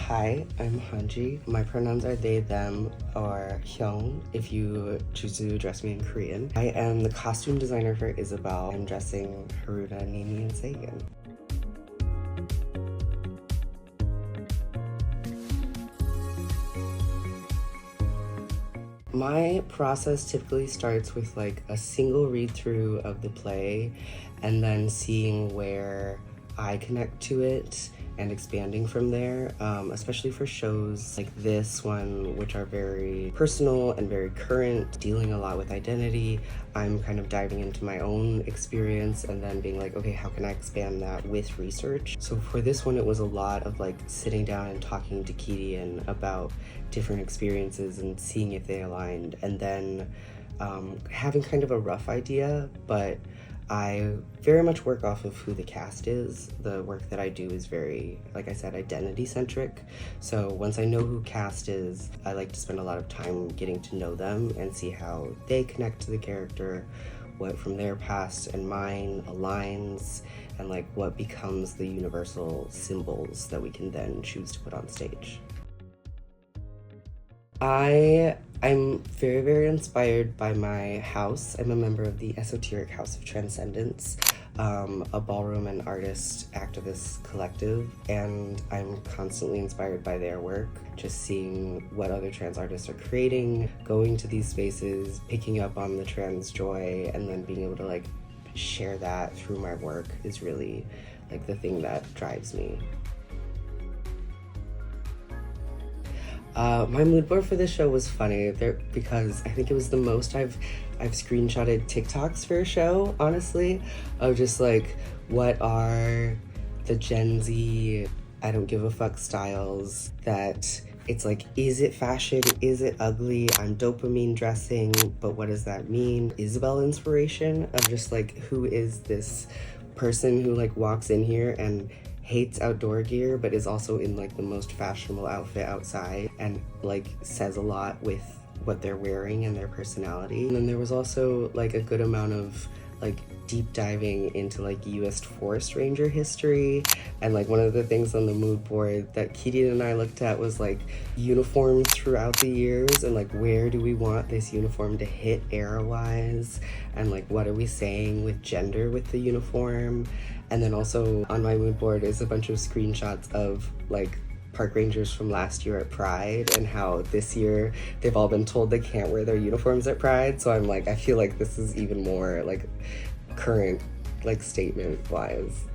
Hi, I'm Hahnji. My pronouns are they, them, or Hyung if you choose to address me in Korean. I am the costume designer for ISABEL. I'm dressing Haruta, Nini, and Sagan. My process typically starts with like a single read through of the play and then seeing where I connect to it and expanding from there, especially for shows like this one, which are very personal and very current, dealing a lot with identity. I'm kind of diving into my own experience and then being like, okay, how can I expand that with research? So for this one, it was a lot of like sitting down and talking to Kidian about different experiences and seeing if they aligned, and then having kind of a rough idea, but I very much work off of who the cast is. The work that I do is very, like I said, identity centric. So once I know who cast is, I like to spend a lot of time getting to know them and see how they connect to the character, what from their past and mine aligns, and like what becomes the universal symbols that we can then choose to put on stage. I'm very, very inspired by my house. I'm a member of the Esoteric House of Transcendence, a ballroom and artist activist collective, and I'm constantly inspired by their work, just seeing what other trans artists are creating, going to these spaces, picking up on the trans joy, and then being able to like share that through my work is really like the thing that drives me. My mood board for this show was funny because I think it was the most I've screenshotted TikToks for a show, honestly, of just like what are the Gen Z I don't give a fuck styles that it's like, is it fashion? Is it ugly? I'm dopamine dressing, but what does that mean? ISABEL inspiration of just like, who is this person who like walks in here and hates outdoor gear but is also in like the most fashionable outfit outside and like says a lot with what they're wearing and their personality. And then there was also like a good amount of like deep diving into like US Forest Ranger history, and like one of the things on the mood board that Kidian and I looked at was like uniforms throughout the years and like where do we want this uniform to hit era-wise, and like what are we saying with gender with the uniform. And then also on my mood board is a bunch of screenshots of like park rangers from last year at Pride and how this year they've all been told they can't wear their uniforms at Pride. So I'm like, I feel like this is even more like current, like statement wise.